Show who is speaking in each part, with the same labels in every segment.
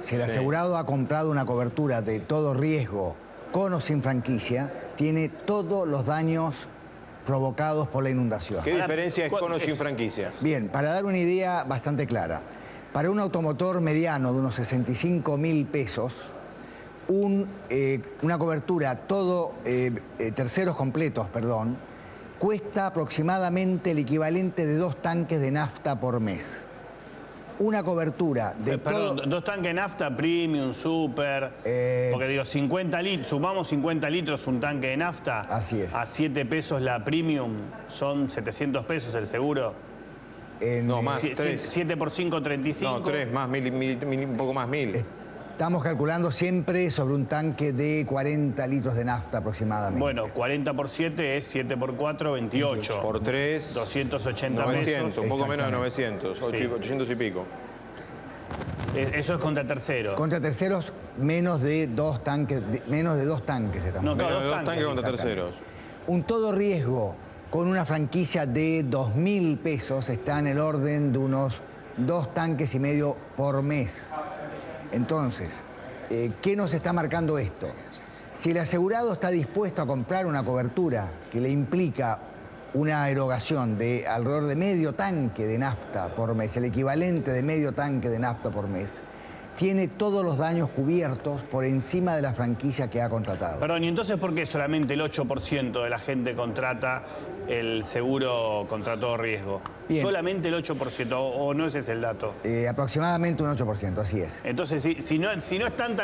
Speaker 1: Si el asegurado ha comprado una cobertura de todo riesgo, con o sin franquicia, tiene todos los daños provocados por la inundación.
Speaker 2: ¿Qué diferencia es con o sin franquicia?
Speaker 1: Bien, para dar una idea bastante clara, para un automotor mediano de unos 65.000 pesos, una cobertura terceros completos, perdón, cuesta aproximadamente el equivalente de 2 tanques de nafta por mes. Una cobertura de
Speaker 3: Perdón, 2 tanques de nafta, premium, super, porque digo, 50 litros, sumamos 50 litros un tanque de nafta.
Speaker 1: Así es.
Speaker 3: A 7 pesos la premium, son 700 pesos el seguro.
Speaker 2: No, más,
Speaker 3: 7 por 5, 35.
Speaker 2: No, 3, más, un poco más, 1000.
Speaker 1: Estamos calculando siempre sobre un tanque de 40 litros de nafta aproximadamente.
Speaker 3: Bueno, 40 por 7 es 7 por 4, 28.
Speaker 2: Por 3,
Speaker 3: 280
Speaker 2: 900,
Speaker 3: pesos.
Speaker 2: un poco menos de 900, 800 y pico.
Speaker 3: Eso es contra terceros.
Speaker 1: Contra terceros, menos de 2 tanques, estamos.
Speaker 3: No, claro,
Speaker 2: Menos de 2 tanques contra terceros.
Speaker 1: Un todo riesgo con una franquicia de 2.000 pesos está en el orden de unos 2 tanques y medio por mes. Entonces, ¿qué nos está marcando esto? Si el asegurado está dispuesto a comprar una cobertura que le implica una erogación de alrededor de medio tanque de nafta por mes, el equivalente de medio tanque de nafta por mes, tiene todos los daños cubiertos por encima de la franquicia que ha contratado.
Speaker 3: Perdón, ¿y entonces por qué solamente el 8% de la gente contrata el seguro contra todo riesgo?
Speaker 1: Bien.
Speaker 3: ¿Solamente el 8% o no ese es el dato?
Speaker 1: Aproximadamente un 8%, así es.
Speaker 3: Entonces, si no es tanta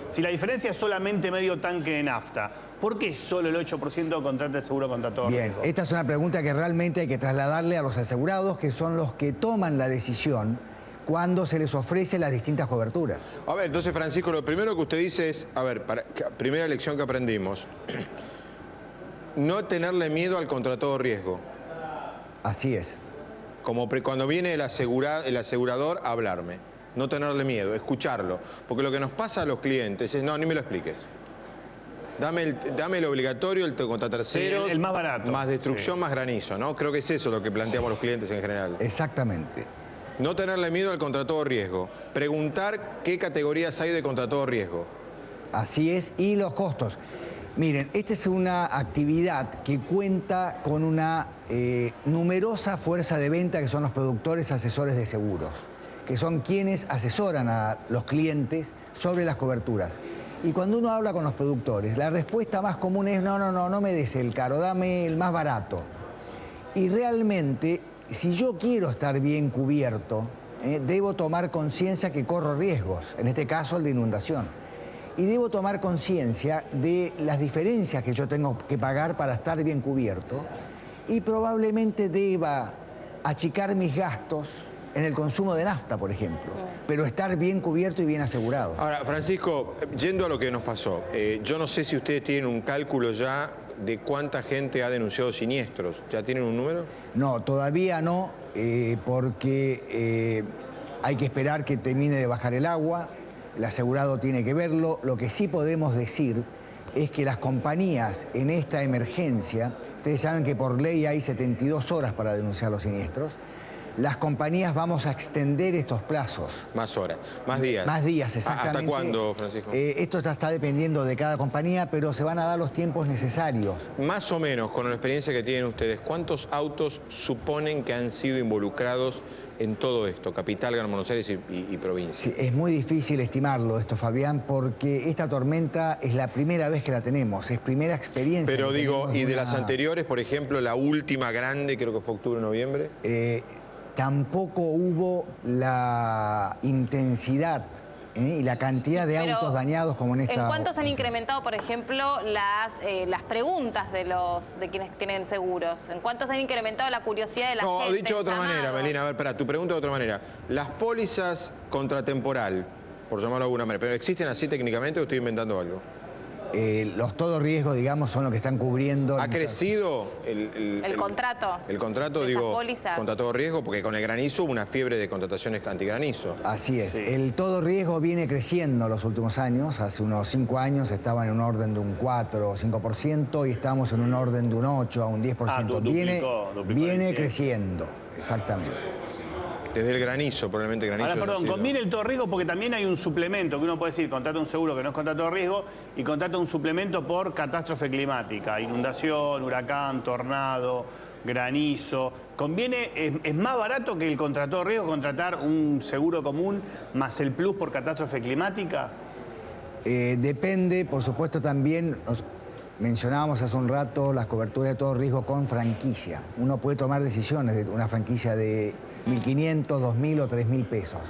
Speaker 3: si la diferencia es solamente medio tanque de nafta, ¿por qué solo el 8% contrata el seguro contra todo
Speaker 1: Bien,
Speaker 3: riesgo?
Speaker 1: esta es una pregunta que realmente hay que trasladarle a los asegurados, que son los que toman la decisión cuando se les ofrece las distintas coberturas.
Speaker 2: A ver, entonces, Francisco, lo primero que usted dice es, a ver, primera lección que aprendimos, no tenerle miedo al contra todo riesgo.
Speaker 1: Así es.
Speaker 2: Como cuando viene el asegurador a hablarme. No tenerle miedo, escucharlo. Porque lo que nos pasa a los clientes es, no, ni me lo expliques. Dame el obligatorio, el contra terceros.
Speaker 3: Sí, el más barato.
Speaker 2: Más destrucción,
Speaker 3: sí.
Speaker 2: Más granizo, ¿no? Creo que es eso lo que planteamos los clientes en general.
Speaker 1: Exactamente.
Speaker 2: No tenerle miedo al contra todo riesgo. Preguntar qué categorías hay de contra todo riesgo.
Speaker 1: Así es, y los costos. Miren, esta es una actividad que cuenta con una numerosa fuerza de venta que son los productores asesores de seguros, que son quienes asesoran a los clientes sobre las coberturas. Y cuando uno habla con los productores, la respuesta más común es no me des el caro, dame el más barato. Y realmente, si yo quiero estar bien cubierto, debo tomar conciencia que corro riesgos, en este caso el de inundación. Y debo tomar conciencia de las diferencias que yo tengo que pagar para estar bien cubierto y probablemente deba achicar mis gastos en el consumo de nafta, por ejemplo, pero estar bien cubierto y bien asegurado.
Speaker 2: Ahora, Francisco, yendo a lo que nos pasó, yo no sé si ustedes tienen un cálculo ya de cuánta gente ha denunciado siniestros. ¿Ya tienen un número?
Speaker 1: No, todavía no, porque hay que esperar que termine de bajar el agua, el asegurado tiene que verlo. Lo que sí podemos decir es que las compañías en esta emergencia, ustedes saben que por ley hay 72 horas para denunciar los siniestros, las compañías vamos a extender estos plazos.
Speaker 2: Más horas, más días.
Speaker 1: Más días, exactamente.
Speaker 2: ¿Hasta cuándo, Francisco?
Speaker 1: Esto ya está dependiendo de cada compañía, pero se van a dar los tiempos necesarios.
Speaker 2: Más o menos, con la experiencia que tienen ustedes, ¿cuántos autos suponen que han sido involucrados en todo esto? Capital, Gran Buenos Aires y provincia.
Speaker 1: Sí, es muy difícil estimarlo esto, Fabián, porque esta tormenta es la primera vez que la tenemos, es primera experiencia.
Speaker 2: Pero digo, ¿y de las anteriores, por ejemplo, la última grande, creo que fue octubre, noviembre?
Speaker 1: Tampoco hubo la intensidad y la cantidad de autos dañados como en esta.
Speaker 4: ¿En cuánto se han incrementado, por ejemplo, las preguntas de quienes tienen seguros? ¿En cuánto se han incrementado la curiosidad de la gente?
Speaker 2: No, dicho de otra
Speaker 4: llamados?
Speaker 2: manera, Melina, a ver, espera, tu pregunta de otra manera. Las pólizas contratemporal, por llamarlo de alguna manera, ¿pero existen así técnicamente o estoy inventando algo?
Speaker 1: Los todo riesgo, digamos, son los que están cubriendo.
Speaker 2: ¿Ha crecido
Speaker 4: el contrato?
Speaker 2: El contrato,
Speaker 4: de
Speaker 2: digo,
Speaker 4: esas pólizas.
Speaker 2: contra todo riesgo, porque con el granizo hubo una fiebre de contrataciones antigranizo.
Speaker 1: Así es.
Speaker 3: Sí.
Speaker 1: El todo riesgo viene creciendo los últimos años. Hace unos 5 años estaba en un orden de un 4 o 5% y estamos en un orden de un 8 a un 10%.
Speaker 3: Duplicó
Speaker 1: Viene
Speaker 3: el 100.
Speaker 1: creciendo, exactamente.
Speaker 2: Desde el granizo, probablemente granizo.
Speaker 3: Ahora, perdón, conviene el todo riesgo porque también hay un suplemento que uno puede decir, contrata un seguro que no es contrato de riesgo y contrata un suplemento por catástrofe climática, inundación, huracán, tornado, granizo. ¿Conviene, es más barato que el contrato de riesgo contratar un seguro común más el plus por catástrofe climática?
Speaker 1: Depende, por supuesto, también, mencionábamos hace un rato las coberturas de todo riesgo con franquicia. Uno puede tomar decisiones de una franquicia de 1.500, 2.000 o 3.000 pesos.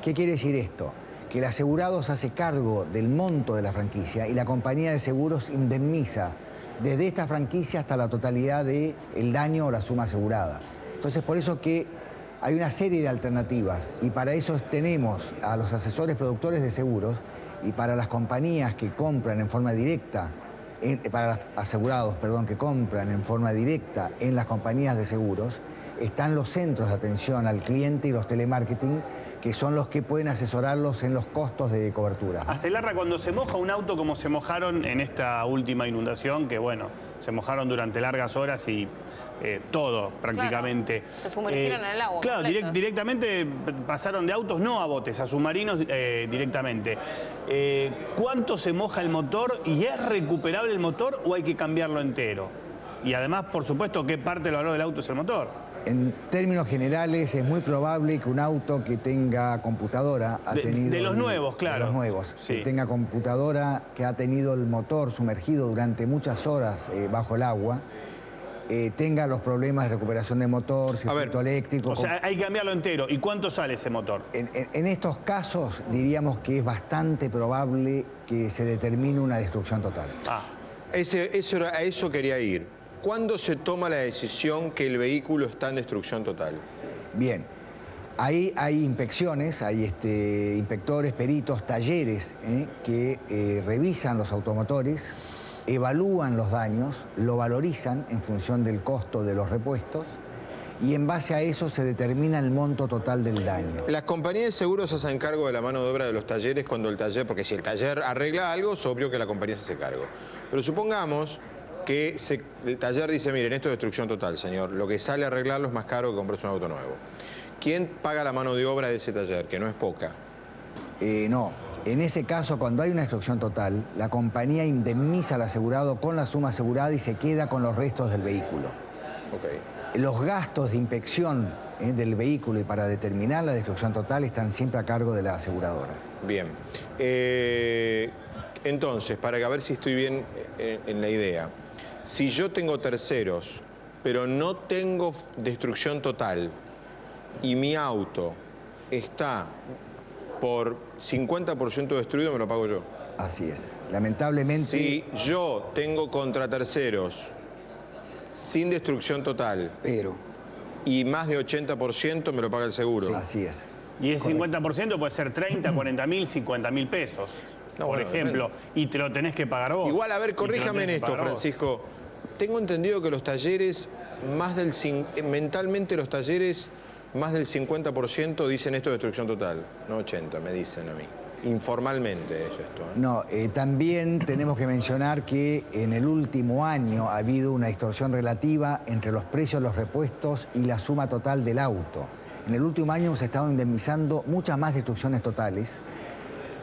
Speaker 1: ¿Qué quiere decir esto? Que el asegurado se hace cargo del monto de la franquicia y la compañía de seguros indemniza desde esta franquicia hasta la totalidad del daño o la suma asegurada. Entonces, por eso que hay una serie de alternativas y para eso tenemos a los asesores productores de seguros y para las compañías que compran en forma directa, para los asegurados, perdón, que compran en forma directa en las compañías de seguros, están los centros de atención al cliente y los telemarketing, que son los que pueden asesorarlos en los costos de cobertura.
Speaker 3: Astelarra, cuando se moja un auto como se mojaron en esta última inundación, que bueno, se mojaron durante largas horas y todo prácticamente.
Speaker 4: Claro, se sumergieron en el agua.
Speaker 3: Claro, directamente pasaron de autos no a botes, a submarinos directamente. ¿Cuánto se moja el motor y es recuperable el motor o hay que cambiarlo entero? Y además, por supuesto, ¿qué parte del valor del auto es el motor?
Speaker 1: En términos generales, es muy probable que un auto que tenga computadora ha tenido...
Speaker 3: De los nuevos, claro.
Speaker 1: De los nuevos.
Speaker 3: Sí.
Speaker 1: Que tenga computadora, que ha tenido el motor sumergido durante muchas horas bajo el agua, tenga los problemas de recuperación de motor, circuito eléctrico...
Speaker 3: O sea, hay que cambiarlo entero. ¿Y cuánto sale ese motor?
Speaker 1: En estos casos, diríamos que es bastante probable que se determine una destrucción total.
Speaker 2: A eso quería ir. ¿Cuándo se toma la decisión que el vehículo está en destrucción total?
Speaker 1: Bien, ahí hay inspecciones, hay inspectores, peritos, talleres que revisan los automotores, evalúan los daños, lo valorizan en función del costo de los repuestos y en base a eso se determina el monto total del daño.
Speaker 2: Las compañías de seguros hacen cargo de la mano de obra de los talleres cuando el taller, porque si el taller arregla algo, es obvio que la compañía se hace cargo. Pero supongamos que el taller dice, miren, esto es destrucción total, señor. Lo que sale a arreglarlo es más caro que comprarse un auto nuevo. ¿Quién paga la mano de obra de ese taller, que no es poca?
Speaker 1: No. En ese caso, cuando hay una destrucción total, la compañía indemniza al asegurado con la suma asegurada y se queda con los restos del vehículo.
Speaker 2: Okay.
Speaker 1: Los gastos de inspección del vehículo y para determinar la destrucción total están siempre a cargo de la aseguradora.
Speaker 2: Bien. Entonces, para ver si estoy bien en la idea, si yo tengo terceros, pero no tengo destrucción total y mi auto está por 50% destruido, me lo pago yo.
Speaker 1: Así es. Lamentablemente...
Speaker 2: Si yo tengo contra terceros sin destrucción total y más de 80%, me lo paga el seguro.
Speaker 1: Sí, así es.
Speaker 3: Y ese 50% puede ser 30, 40 mil, 50 mil pesos.
Speaker 2: No,
Speaker 3: por ejemplo, y te lo tenés que pagar vos.
Speaker 2: Igual, a ver, corríjame en esto, Francisco. Tengo entendido que los talleres, mentalmente los talleres, más del 50% dicen esto de destrucción total. No 80, me dicen a mí. Informalmente es esto.
Speaker 1: No, también tenemos que mencionar que en el último año ha habido una distorsión relativa entre los precios de los repuestos y la suma total del auto. En el último año hemos estado indemnizando muchas más destrucciones totales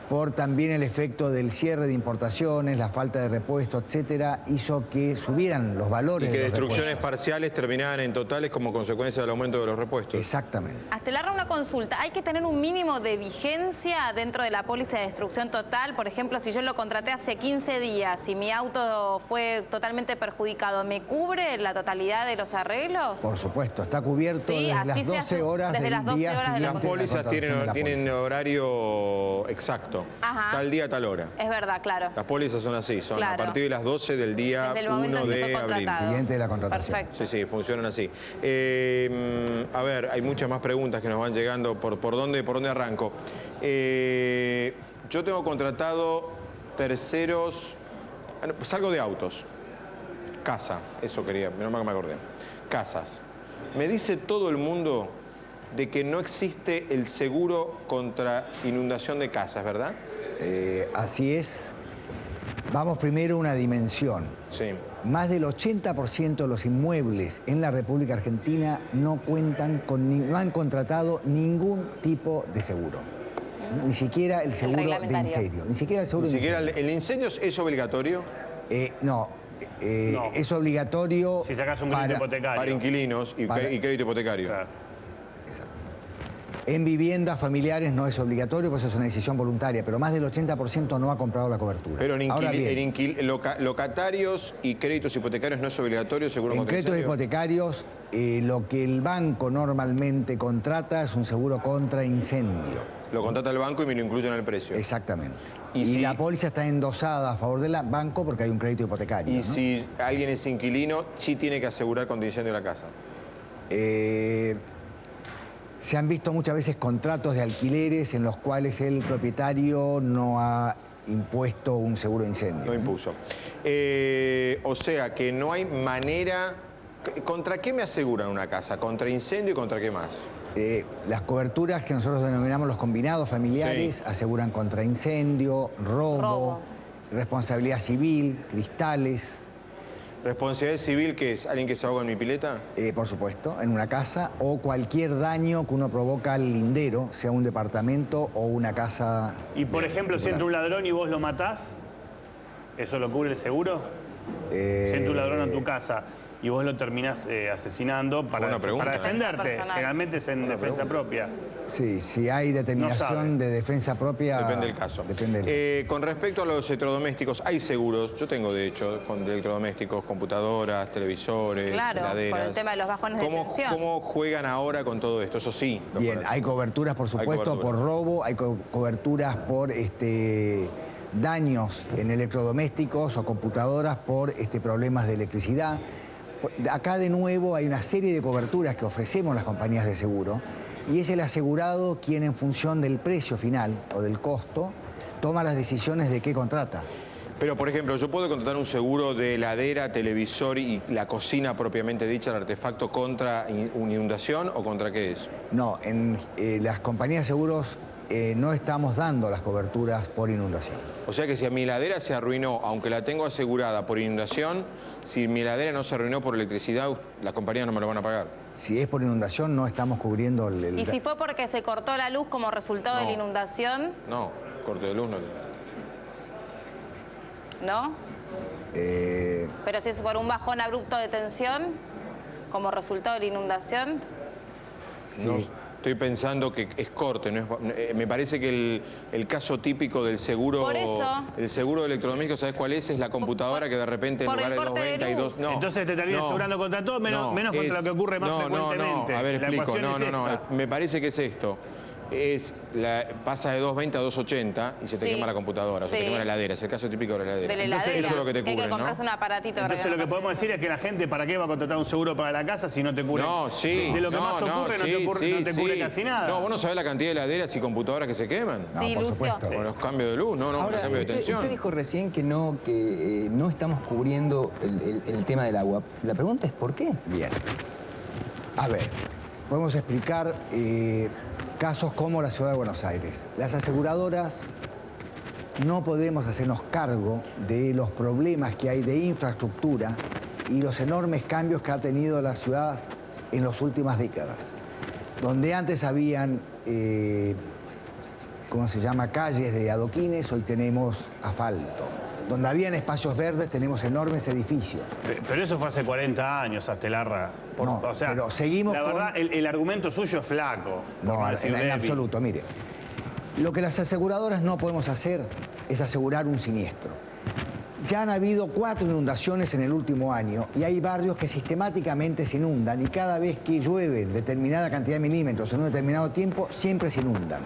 Speaker 1: por también el efecto del cierre de importaciones, la falta de repuestos, etcétera, hizo que subieran los valores
Speaker 2: y que
Speaker 1: de los
Speaker 2: destrucciones
Speaker 1: repuestos.
Speaker 2: parciales terminaban en totales como consecuencia del aumento de los repuestos.
Speaker 1: Exactamente.
Speaker 4: Astelarra, una consulta. ¿Hay que tener un mínimo de vigencia dentro de la póliza de destrucción total? Por ejemplo, si yo lo contraté hace 15 días y mi auto fue totalmente perjudicado, ¿me cubre la totalidad de los arreglos?
Speaker 1: Por supuesto, está cubierto
Speaker 4: Sí,
Speaker 1: desde las 12 horas
Speaker 4: desde
Speaker 1: del
Speaker 4: las 12
Speaker 1: día
Speaker 4: horas de la
Speaker 1: siguiente.
Speaker 2: Las pólizas tienen horario exacto.
Speaker 4: Ajá.
Speaker 2: Tal día, tal hora.
Speaker 4: Es verdad, claro.
Speaker 2: Las pólizas son así, son
Speaker 4: Claro.
Speaker 2: a partir de las 12 del día
Speaker 4: Desde el
Speaker 2: 1
Speaker 4: momento en que fue
Speaker 2: de abril.
Speaker 4: contratado.
Speaker 1: Siguiente de la contratación.
Speaker 4: Perfecto.
Speaker 2: Sí, funcionan así. A ver, hay muchas más preguntas que nos van llegando. ¿Por dónde arranco? Yo tengo contratado terceros... Salgo de autos. Casa, eso quería, menos mal que me acordé. Casas. Me dice todo el mundo de que no existe el seguro contra inundación de casas, ¿verdad?
Speaker 1: Así es. Vamos primero a una dimensión.
Speaker 2: Sí.
Speaker 1: Más del 80% de los inmuebles en la República Argentina no cuentan con no han contratado ningún tipo de seguro. Ni siquiera el seguro de incendio. Ni siquiera el seguro de incendio.
Speaker 2: Ni siquiera el incendio es obligatorio.
Speaker 1: No. Es obligatorio
Speaker 3: si sacas un crédito hipotecario.
Speaker 2: Para inquilinos y crédito hipotecario. Claro.
Speaker 1: Exacto. En viviendas familiares no es obligatorio, pues es una decisión voluntaria, pero más del 80% no ha comprado la cobertura.
Speaker 2: Pero en locatarios y créditos hipotecarios no es obligatorio, seguro contra incendio.
Speaker 1: En créditos hipotecarios, lo que el banco normalmente contrata es un seguro contra incendio.
Speaker 2: Lo contrata el banco y me lo incluye en el precio.
Speaker 1: Exactamente. Y la póliza está endosada a favor del banco porque hay un crédito hipotecario.
Speaker 2: Y
Speaker 1: ¿no?
Speaker 2: si alguien es inquilino, sí tiene que asegurar contra incendio la casa.
Speaker 1: Se han visto muchas veces contratos de alquileres en los cuales el propietario no ha impuesto un seguro de incendio.
Speaker 2: No impuso. O sea que no hay manera... ¿Contra qué me aseguran una casa? ¿Contra incendio y contra qué más?
Speaker 1: Las coberturas que nosotros denominamos los combinados familiares aseguran contra incendio, robo, responsabilidad civil, cristales.
Speaker 2: ¿Responsabilidad civil qué es? ¿Alguien que se ahoga en mi pileta?
Speaker 1: Por supuesto, en una casa, o cualquier daño que uno provoca al lindero, sea un departamento o una casa.
Speaker 3: Y por ejemplo, si entra un ladrón y vos lo matás, ¿eso lo cubre el seguro? Si entra un ladrón a tu casa y vos lo terminás asesinando para defenderte. Generalmente es en defensa propia.
Speaker 1: Sí, si hay determinación de defensa propia...
Speaker 2: Depende del caso.
Speaker 1: Depende del
Speaker 2: con respecto a los electrodomésticos, hay seguros. Yo tengo, de hecho, con electrodomésticos, computadoras, televisores, heladeras.
Speaker 4: Por el tema de los bajones de tensión.
Speaker 2: ¿Cómo juegan ahora con todo esto? Eso sí.
Speaker 1: Bien, hay coberturas, por supuesto, por robo, hay coberturas por daños en electrodomésticos o computadoras por problemas de electricidad. Acá de nuevo hay una serie de coberturas que ofrecemos las compañías de seguro y es el asegurado quien en función del precio final o del costo toma las decisiones de qué contrata.
Speaker 2: Pero, por ejemplo, ¿yo puedo contratar un seguro de heladera, televisor y la cocina propiamente dicha, el artefacto, contra una inundación o contra qué es?
Speaker 1: No, en las compañías de seguros no estamos dando las coberturas por inundación.
Speaker 2: O sea que si mi heladera se arruinó, aunque la tengo asegurada por inundación, si mi heladera no se arruinó por electricidad, las compañías no me lo van a pagar.
Speaker 1: Si es por inundación, no estamos cubriendo el...
Speaker 4: ¿Y si fue porque se cortó la luz como resultado de la inundación?
Speaker 2: No, corte de luz no.
Speaker 4: ¿No? Pero si es por un bajón abrupto de tensión, como resultado de la inundación...
Speaker 1: Sí.
Speaker 2: No, estoy pensando que es corte, no es, me parece que el caso típico del seguro...
Speaker 4: Por eso.
Speaker 2: El seguro de electrodomésticos, ¿sabes cuál es? Es la computadora que de repente en lugar de 220 y 2...
Speaker 3: No. Entonces te terminas asegurando contra todo, menos contra lo que ocurre más frecuentemente.
Speaker 2: A ver, explico. No. Me parece que es esto. Pasa de 220 a 280 y se te quema la computadora, o se te quema la heladera. Es el caso típico de la heladera.
Speaker 4: Entonces,
Speaker 2: eso es lo que te cubre,
Speaker 4: hay que comprarse un aparatito.
Speaker 3: Entonces lo que podemos decir es que la gente, ¿para qué va a contratar un seguro para la casa si no te cubre?
Speaker 2: No, sí.
Speaker 3: De lo que más ocurre, no te cubre casi nada.
Speaker 2: No, vos no sabés la cantidad de heladeras y computadoras que se queman.
Speaker 4: Sí,
Speaker 1: por supuesto.
Speaker 2: Con los cambios de luz,
Speaker 5: Ahora,
Speaker 2: cambio de tensión.
Speaker 5: Usted dijo recién que no estamos cubriendo el tema del agua. La pregunta es ¿por qué?
Speaker 1: Bien. A ver, podemos explicar casos como la Ciudad de Buenos Aires. Las aseguradoras no podemos hacernos cargo de los problemas que hay de infraestructura y los enormes cambios que ha tenido la ciudad en las últimas décadas. Donde antes habían, calles de adoquines, hoy tenemos asfalto. Donde habían espacios verdes, tenemos enormes edificios.
Speaker 3: Pero eso fue hace 40 años, Astelarra.
Speaker 1: Pero seguimos
Speaker 3: la verdad, el argumento suyo es flaco.
Speaker 1: No, en absoluto, mire. Lo que las aseguradoras no podemos hacer es asegurar un siniestro. Ya han habido 4 inundaciones en el último año y hay barrios que sistemáticamente se inundan y cada vez que llueve determinada cantidad de milímetros en un determinado tiempo, siempre se inundan.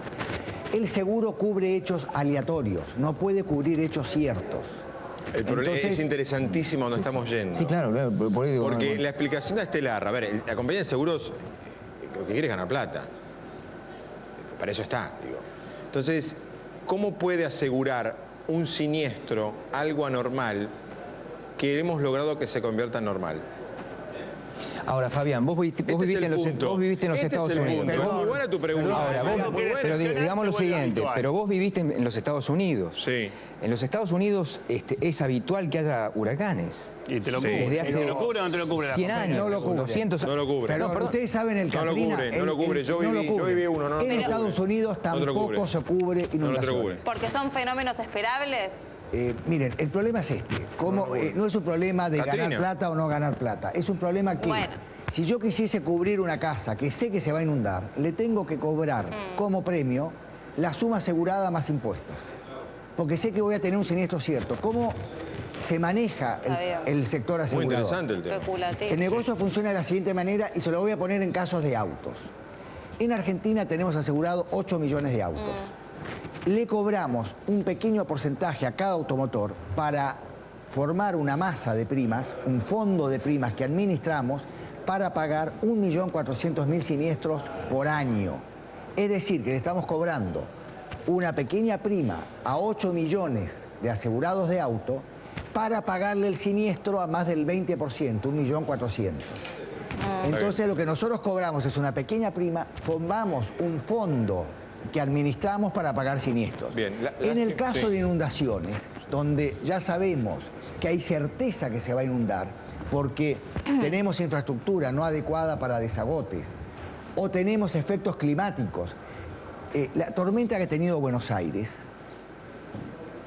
Speaker 1: El seguro cubre hechos aleatorios, no puede cubrir hechos ciertos.
Speaker 2: El problema es interesantísimo donde estamos yendo.
Speaker 5: Sí, claro.
Speaker 2: Porque la explicación de Astelarra, a ver, la compañía de seguros lo que quiere es ganar plata. Para eso está, digo. Entonces, ¿cómo puede asegurar un siniestro, algo anormal, que hemos logrado que se convierta en normal?
Speaker 5: Ahora, Fabián, vos viviste en los Estados Unidos.
Speaker 2: Es muy buena tu pregunta.
Speaker 5: Ahora, pero digamos lo siguiente, pero vos viviste en los Estados Unidos.
Speaker 2: Sí.
Speaker 5: En los Estados Unidos es habitual que haya huracanes.
Speaker 3: Y te lo
Speaker 2: Sí.
Speaker 3: cubre.
Speaker 5: Desde hace
Speaker 3: ¿Te lo cubre o no te lo cubre?
Speaker 5: 100 años,
Speaker 1: No lo cubre.
Speaker 5: 200
Speaker 2: No lo cubre.
Speaker 1: Perdón, ustedes saben el
Speaker 2: No lo
Speaker 1: Katrina.
Speaker 2: cubre, no lo cubre. Yo
Speaker 1: no lo
Speaker 2: viví
Speaker 1: cubre.
Speaker 2: uno, no te
Speaker 1: En
Speaker 2: lo
Speaker 1: Estados
Speaker 2: cubre.
Speaker 1: Unidos
Speaker 2: No te lo
Speaker 1: tampoco
Speaker 2: cubre.
Speaker 1: se cubre
Speaker 2: No te lo
Speaker 1: inundaciones.
Speaker 2: cubre.
Speaker 4: Porque son fenómenos esperables.
Speaker 1: Miren, el problema es este. No es un problema de
Speaker 2: Katrina.
Speaker 1: ganar plata o no ganar plata. Es un problema que,
Speaker 4: Bueno.
Speaker 1: si yo quisiese cubrir una casa que sé que se va a inundar, le tengo que cobrar como premio la suma asegurada más impuestos. Porque sé que voy a tener un siniestro cierto. ¿Cómo se maneja
Speaker 4: Está bien.
Speaker 1: el sector
Speaker 2: Muy
Speaker 1: asegurador?
Speaker 2: interesante el tema.
Speaker 4: Especulativo.
Speaker 1: El negocio funciona de la siguiente manera y se lo voy a poner en casos de autos. En Argentina tenemos asegurado 8 millones de autos. Le cobramos un pequeño porcentaje a cada automotor para formar una masa de primas, un fondo de primas que administramos para pagar 1.400.000 siniestros por año. Es decir, que le estamos cobrando una pequeña prima a 8 millones de asegurados de auto para pagarle el siniestro a más del 20%, 1.400.000. Entonces lo que nosotros cobramos es una pequeña prima, formamos un fondo que administramos para pagar siniestros.
Speaker 2: Bien,
Speaker 1: en el caso
Speaker 2: sí.
Speaker 1: de inundaciones, donde ya sabemos que hay certeza que se va a inundar, porque tenemos infraestructura no adecuada para desagotes, o tenemos efectos climáticos. La tormenta que ha tenido Buenos Aires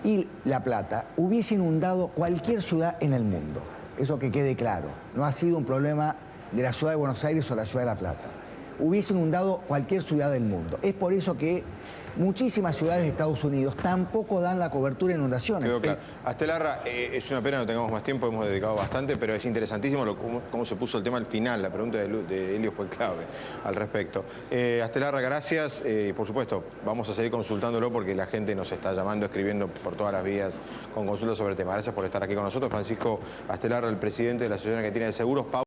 Speaker 1: y La Plata hubiese inundado cualquier ciudad en el mundo. Eso que quede claro. No ha sido un problema de la ciudad de Buenos Aires o la ciudad de La Plata. Hubiese inundado cualquier ciudad del mundo. Es por eso que muchísimas ciudades de Estados Unidos tampoco dan la cobertura de inundaciones.
Speaker 2: Quedó claro. Astelarra, es una pena, no tengamos más tiempo, hemos dedicado bastante, pero es interesantísimo cómo se puso el tema al final. La pregunta de Helio fue clave al respecto. Astelarra, gracias. Por supuesto, vamos a seguir consultándolo porque la gente nos está llamando, escribiendo por todas las vías con consultas sobre el tema. Gracias por estar aquí con nosotros. Francisco Astelarra, el presidente de la Asociación Argentina de Seguros.